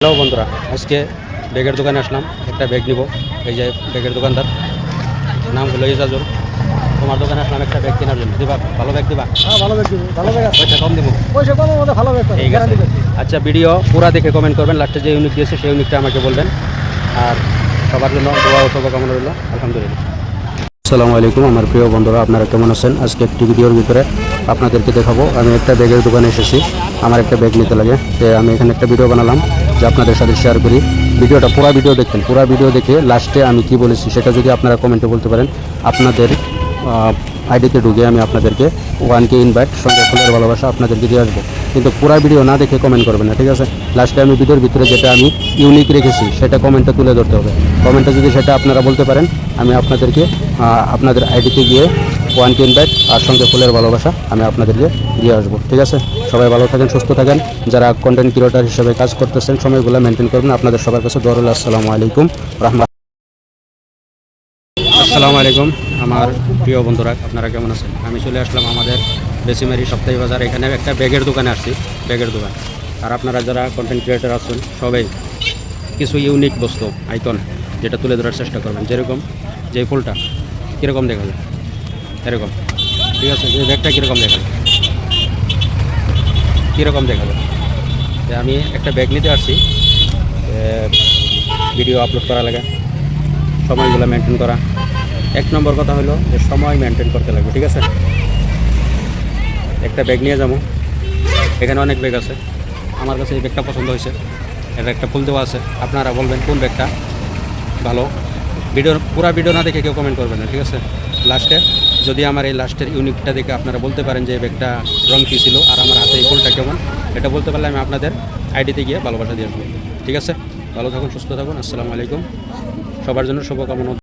Hello বন্ধুরা, আজকে ব্যাগের দোকানে আসলাম। একটা ব্যাগ নিব। এই যে ব্যাগের দোকানদার নাম হলো ইজাজুল। তোমার দোকানে আসলাম একটা ব্যাগ কেনার জন্য। দিবা? ভালো ব্যাগ দিবা? হ্যাঁ, ভালো ব্যাগ দিব, ভালো ব্যাগ আছে। পয়সা কম দেবো। পয়সা কমের মধ্যে ভালো ব্যাগ পাবেন, ঠিক আছে। গ্যারান্টি দিচ্ছি। আচ্ছা, ভিডিও পুরা দেখে কমেন্ট করবেন। লাস্টে যে ইউনিট দিয়েছে সেই ইউনিটটা আমাকে বলবেন। আর সবার জন্য দোয়া ও শুভকামনা রইল। আলহামদুলিল্লাহ। আসসালামু আলাইকুম আমার প্রিয় বন্ধুরা, আপনারা কেমন আছেন? আজকে একটি ভিডিওর ভিতরে আপনাদেরকে দেখাবো আমি একটা ব্যাগের দোকানে এসেছি। আমার একটা ব্যাগ নিতে লাগে, তো আমি এখানে একটা ভিডিও বানালাম যে আপনাদের সাথে শেয়ার করি। ভিডিওটা পুরো ভিডিও দেখবেন। পুরো ভিডিও দেখে লাস্টে আমি কি বলেছি সেটা যদি আপনারা কমেন্টে বলতে পারেন, আপনাদের আইডিতে ঢুকে আমি আপনাদেরকে 1K ইনভাইট সঙ্গে ফুলের ভালোবাসা আপনাদেরকে দিয়ে আসবো। কিন্তু পুরো ভিডিও না দেখে কমেন্ট করবেন না, ঠিক আছে? লাস্টে আমি ভিডিওর ভিতরে যেটা আমি ইউনিক রেখেছি সেটা কমেন্টে তুলে ধরতে হবে। কমেন্টে যদি সেটা আপনারা বলতে পারেন, আমি আপনাদেরকে আপনাদের আইডিতে গিয়ে 1K ইনভাইট আর সঙ্গে ফুলের ভালোবাসা আমি আপনাদেরকে দিয়ে আসবো, ঠিক আছে? সবাই ভালো থাকেন, সুস্থ থাকেন। যারা কন্টেন্ট ক্রিয়েটর হিসেবে কাজ করতেছেন সময়গুলো মেনটেন করবেন। আপনাদের সবার কাছে দোয়া রইল। আসসালামু আলাইকুম রহমতুল্লাহ। আসসালামু আলাইকুম আমার প্রিয় বন্ধুরা, আপনারা কেমন আছেন? আমি চলে আসলাম আমাদের বেসিমারি সপ্তাহী বাজার। এখানে একটা ব্যাগের দোকানে আসছি, ব্যাগের দোকান। আর আপনারা যারা কন্টেন্ট ক্রিয়েটর আছেন সবাই কিছু ইউনিক বস্তু আইকন যেটা তুলে ধরার চেষ্টা করবেন। যেরকম যে ফুলটা কীরকম দেখা যায় এরকম, ঠিক আছে? যে ব্যাগটা কীরকম দেখা যায়, কীরকম দেখা যায়। আমি একটা ব্যাগ নিতে আসছি, ভিডিও আপলোড করা লাগে, সময়গুলো মেনটেন করা। এক নম্বর কথা হলো যে সময় মেনটেন করতে লাগবে, ঠিক আছে? একটা ব্যাগ নিয়ে যাবো, এখানে অনেক ব্যাগ আছে। আমার কাছে এই ব্যাগটা পছন্দ হয়েছে, এটা একটা ফুল দেওয়া আছে। আপনারা বলবেন কোন ব্যাগটা ভালো। পুরো ভিডিও না দেখে কেউ কমেন্ট করবেন না, ঠিক আছে? লাস্টে যদি আমার এই লাস্টের ইউনিটটা দেখে আপনারা বলতে পারেন যে এই ব্যাগটা রং কী ছিল আর আমার হাতে এই ফুলটা কেমন, এটা বলতে পারলে আমি আপনাদের আইডিতে গিয়ে ভালোবাসা দিয়ে আসবো, ঠিক আছে? ভালো থাকুন, সুস্থ থাকুন। আসসালামু আলাইকুম। সবার জন্য শুভকামনা।